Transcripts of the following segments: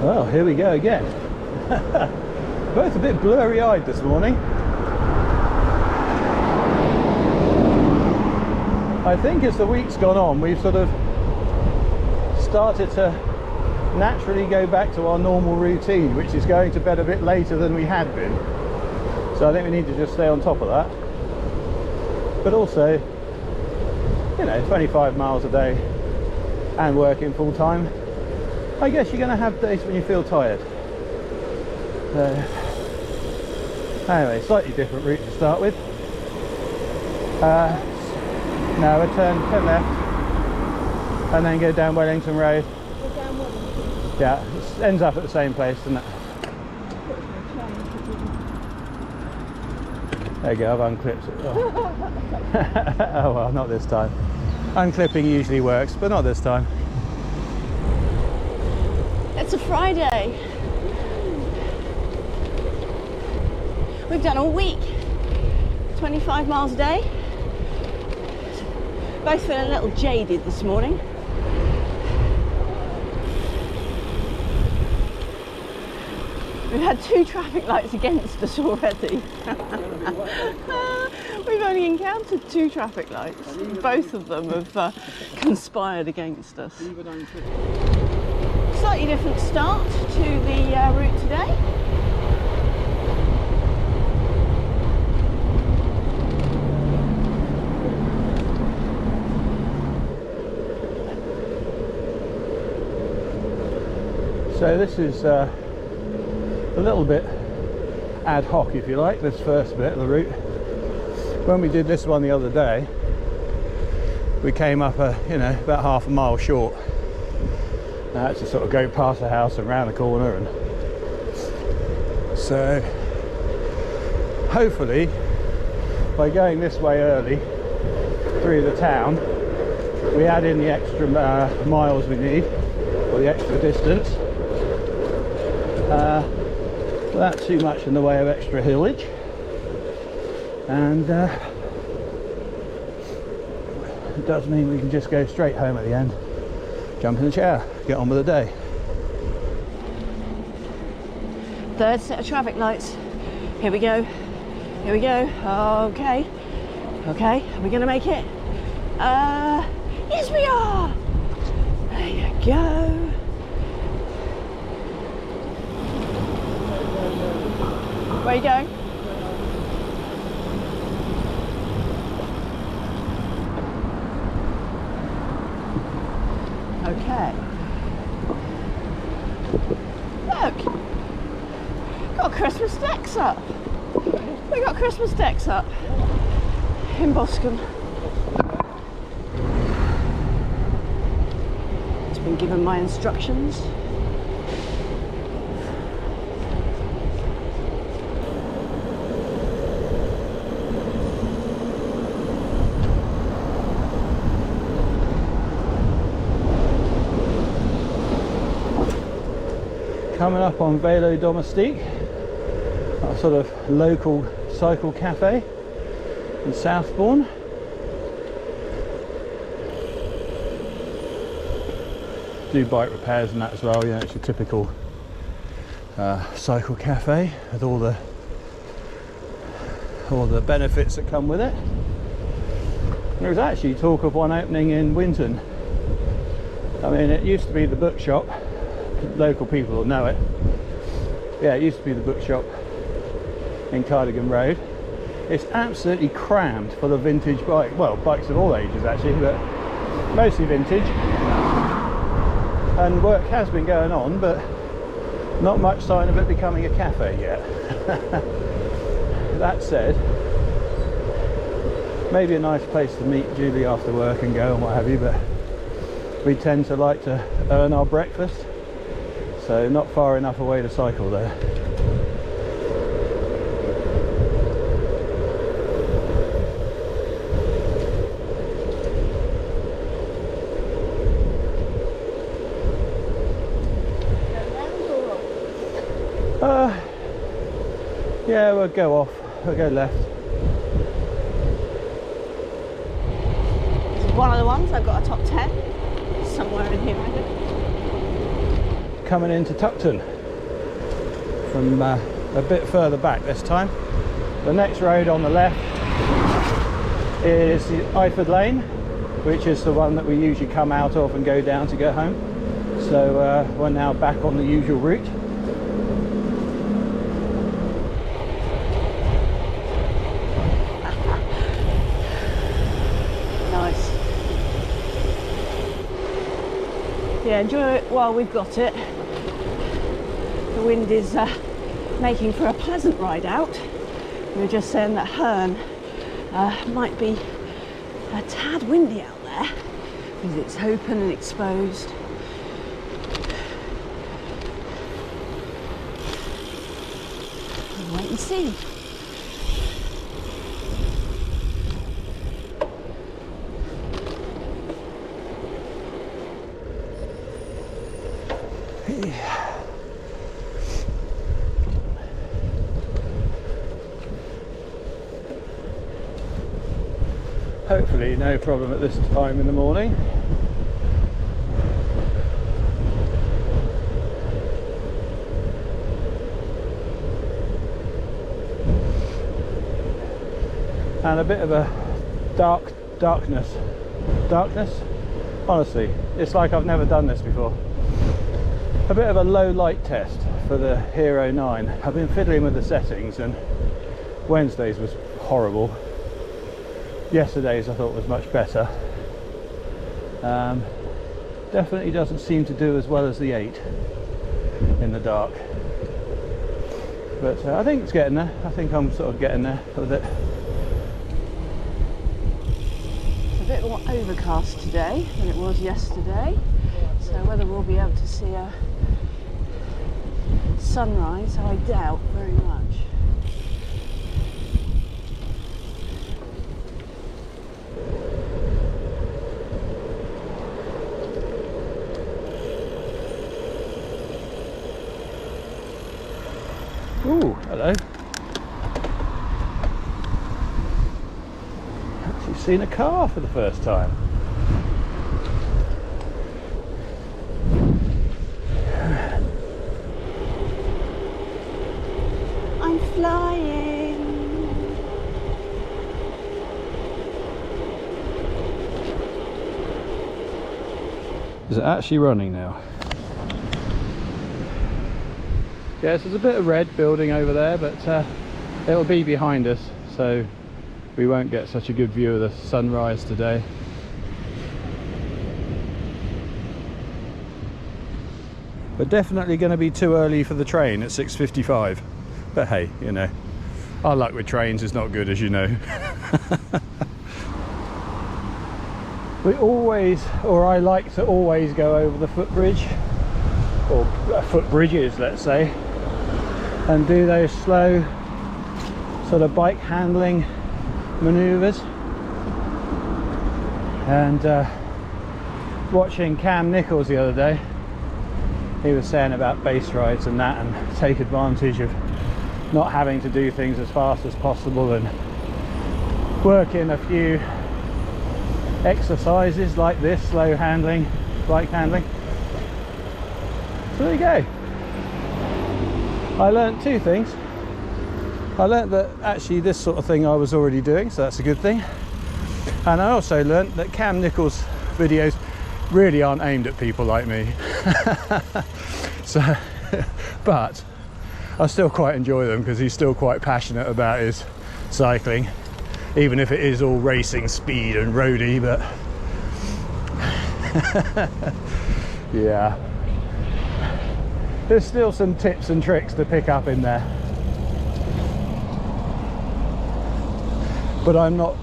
Well, here we go again. Both a bit blurry-eyed this morning. I think as the week's gone on, we've sort of started to naturally go back to our normal routine, which is going to bed a bit later than we had been. So I think we need to just stay on top of that. But also, you know, 25 miles a day and working full time, I guess you're going to have days when you feel tired. Anyway, slightly different route to start with. Now we turn left and then go down Wellington Road. Go down Wellington? Yeah, it ends up at the same place, doesn't it? There you go, I've unclipped it. Oh. Oh well, not this time. Unclipping usually works, but not this time. It's a Friday. We've done a week, 25 miles a day. Both feeling a little jaded this morning. We've had 2 traffic lights against us already. We've only encountered 2 traffic lights. Both of them have conspired against us. Slightly different start to the route today. So this is a little bit ad hoc, if you like, this first bit of the route. When we did this one the other day, we came up about half a mile short. I had to sort of go past the house and round the corner, and so hopefully by going this way early through the town, we add in the extra miles we need, or the extra distance, without too much in the way of extra hillage, and it does mean we can just go straight home at the end, jump in the shower, get on with the day. Third set of traffic lights. Here we go. Here we go. Okay. Okay. Are we going to make it? Yes, we are. There you go. Where are you going? Okay. Look, got Christmas decks up. We got Christmas decks up in Boscombe. It's been given my instructions. Coming up on Velo Domestique, a sort of local cycle cafe in Southbourne. Do bike repairs and that as well. Yeah, it's your typical cycle cafe with all the benefits that come with it. There was actually talk of one opening in Winton. I mean, it used to be the bookshop. Local people will know it. Yeah, it used to be the bookshop in Cardigan Road. It's absolutely crammed full of vintage bikes. Well, bikes of all ages actually, but mostly vintage. And work has been going on, but not much sign of it becoming a cafe yet. That said, maybe a nice place to meet Julie after work and go and what have you, but we tend to like to earn our breakfast. So not far enough away to cycle there. Yeah, we'll go off. We'll go left. This is one of the ones. I've got a top 10 somewhere in here, I think. coming into Tuckton from a bit further back this time. The next road on the left is the Iford Lane, which is the one that we usually come out of and go down to get home. So we're now back on the usual route. Nice. Yeah, enjoy it while we've got it. The wind is making for a pleasant ride out. We were just saying that Herne might be a tad windy out there because it's open and exposed. We'll wait and see. Hopefully no problem at this time in the morning. And a bit of a darkness. Honestly, it's like I've never done this before. A bit of a low light test for the Hero 9. I've been fiddling with the settings and Wednesday's was horrible. Yesterday's I thought was much better. Definitely doesn't seem to do as well as the 8 in the dark. But I think it's getting there. I think I'm sort of getting there with it. It's a bit more overcast today than it was yesterday. So whether we'll be able to see a sunrise, I doubt very much. Ooh, hello. Actually seen a car for the first time. I'm flying. Is it actually running now? Yes, there's a bit of red building over there, but it'll be behind us, so we won't get such a good view of the sunrise today. We're definitely going to be too early for the train at 6:55, but hey, you know, our luck with trains is not good, as you know. We always, or I like to always go over the footbridge, or footbridges, let's say, and do those slow sort of bike handling maneuvers. And watching Cam Nichols the other day, he was saying about base rides and that, and take advantage of not having to do things as fast as possible and work in a few exercises like this, slow handling, bike handling. So there you go. I learnt two things. I learnt that actually this sort of thing I was already doing, so that's a good thing. And I also learnt that Cam Nichols' videos really aren't aimed at people like me. So, but I still quite enjoy them because he's still quite passionate about his cycling, even if it is all racing speed and roady, but yeah. There's still some tips and tricks to pick up in there. But I'm not,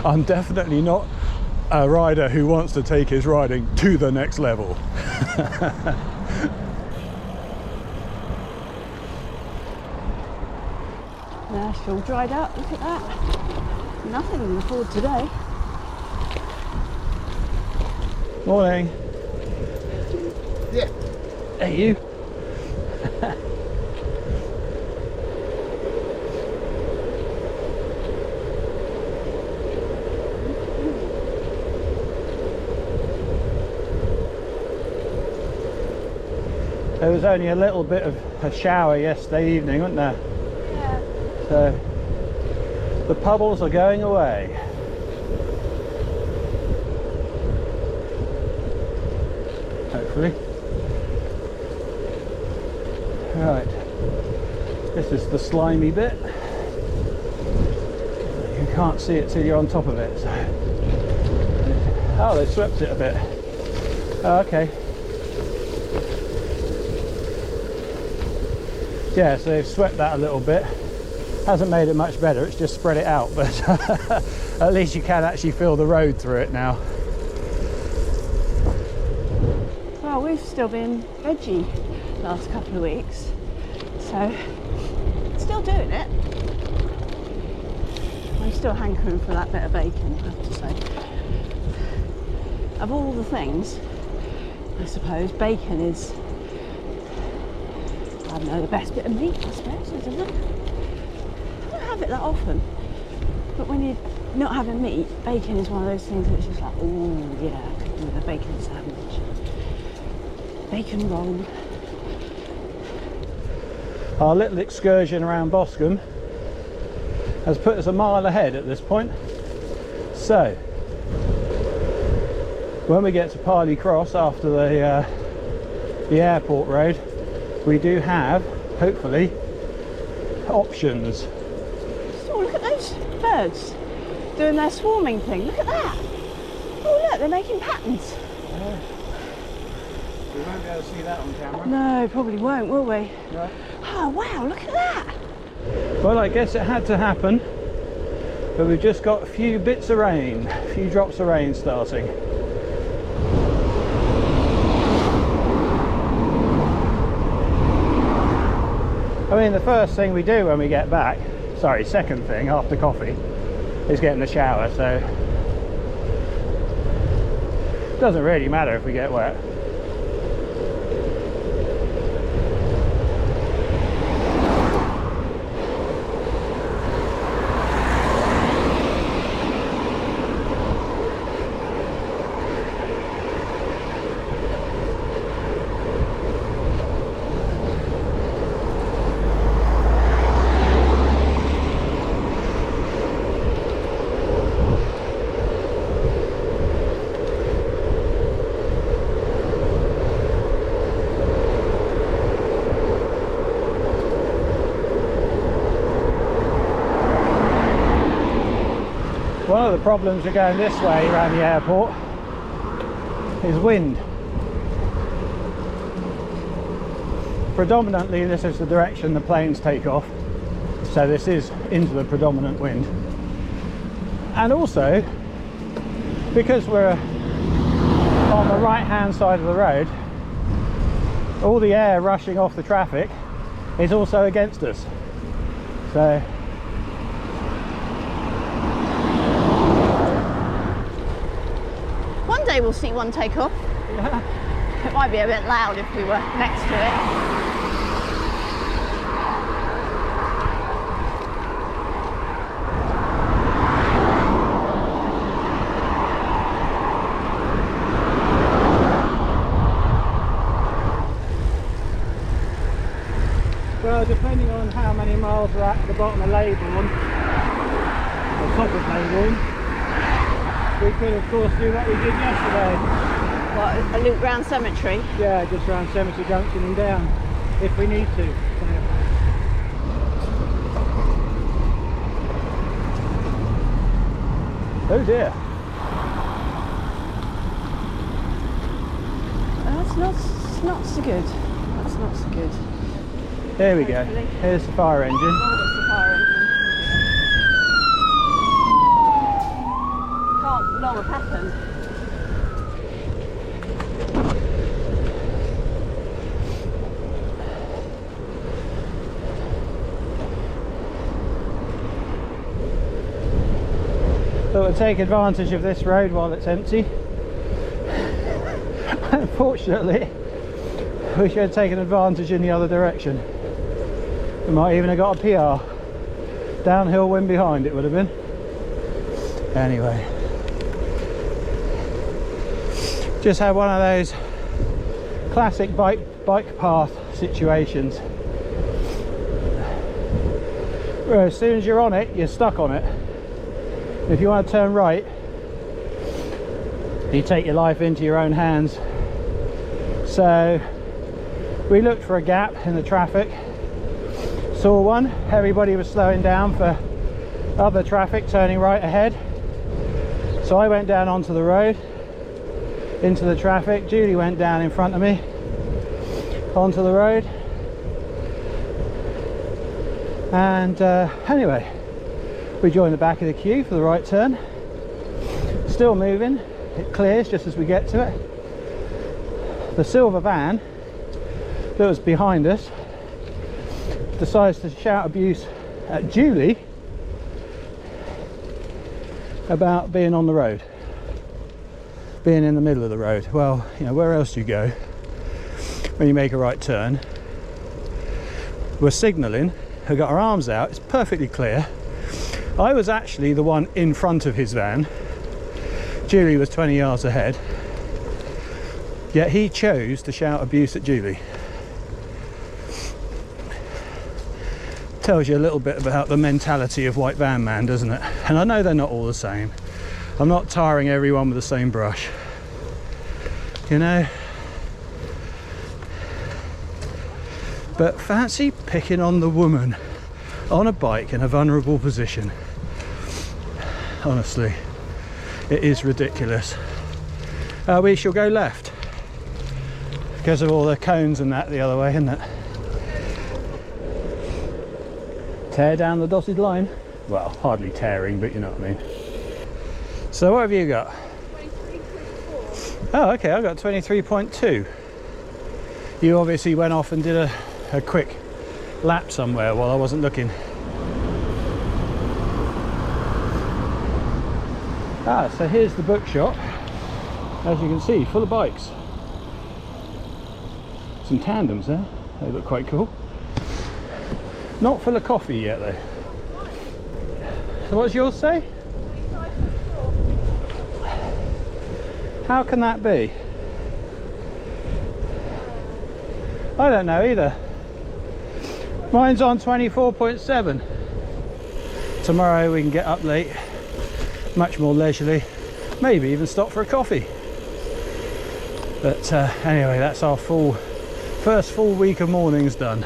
I'm definitely not a rider who wants to take his riding to the next level. Nashville dried up, look at that. Nothing in the Ford today. Morning. Yeah. Hey, you. There was only a little bit of a shower yesterday evening, wasn't there? Yeah. So the puddles are going away. Hopefully. Right. This is the slimy bit. You can't see it till you're on top of it. So. Oh, they swept it a bit. Oh, okay. Yeah, so they've swept that a little bit. Hasn't made it much better, it's just spread it out, but at least you can actually feel the road through it now. Well, we've still been veggie last couple of weeks, so still doing it. I'm still hankering for that bit of bacon, I have to say. Of all the things, I suppose bacon is, I don't know, the best bit of meat, I suppose, isn't it? I don't have it that often, but when you're not having meat, bacon is one of those things that's just like, oh yeah, with a bacon sandwich, bacon roll. Our little excursion around Boscombe has put us a mile ahead at this point. So when we get to Parley Cross after the airport road, we do have, hopefully, options. Oh, look at those birds doing their swarming thing. Look at that. Oh, look, they're making patterns. We won't be able to see that on camera. No, probably won't, will we? Right. Oh, wow, look at that. Well, I guess it had to happen, but we've just got a few bits of rain, a few drops of rain starting. I mean, the first thing we do when we get back, sorry, second thing after coffee, is get in the shower, so it doesn't really matter if we get wet. One of the problems of going this way around the airport is wind. Predominantly this is the direction the planes take off, so this is into the predominant wind. And also, because we're on the right hand side of the road, all the air rushing off the traffic is also against us. So We'll see one take off. yeah. It might be a bit loud if we were next to it. Well, depending on how many miles we're at the bottom of Leybourne, or top of Leybourne, we could of course do what we did yesterday. What, a loop round Cemetery? Yeah, just around Cemetery Junction and down, if we need to. Oh dear. That's not so good. That's not so good. There we go. Hopefully. Here's the fire engine. Oh, that's the fire engine. Can't long have happened. Thought we'd take advantage of this road while it's empty. Unfortunately, we should have taken advantage in the other direction. We might even have got a PR. Downhill wind behind it would have been. Anyway. Just had one of those classic bike path situations where as soon as you're on it, you're stuck on it. If you want to turn right, you take your life into your own hands. So we looked for a gap in the traffic, saw one, everybody was slowing down for other traffic turning right ahead. So I went down onto the road, into the traffic. Julie went down in front of me, onto the road. And anyway, we joined the back of the queue for the right turn. Still moving, it clears just as we get to it. The silver van that was behind us decides to shout abuse at Julie about being on the road, being in the middle of the road. Well, you know, where else do you go when you make a right turn? We're signalling, we've got our arms out, it's perfectly clear. I was actually the one in front of his van. Julie was 20 yards ahead, yet he chose to shout abuse at Julie. Tells you a little bit about the mentality of white van man, doesn't it? And I know they're not all the same. I'm not tarring everyone with the same brush, you know, but fancy picking on the woman on a bike in a vulnerable position. Honestly, it is ridiculous. We shall go left because of all the cones and that the other way, isn't it? Tear down the dotted line. Well, hardly tearing, but you know what I mean. So what have you got? 23.4. Oh, okay, I got 23.2. You obviously went off and did a quick lap somewhere while I wasn't looking. Ah, so here's the bookshop. As you can see, full of bikes. Some tandems there, they look quite cool. Not full of coffee yet though. So what's yours say? How can that be? I don't know either. Mine's on 24.7. Tomorrow we can get up late, much more leisurely, maybe even stop for a coffee. But anyway, that's our first full week of mornings done.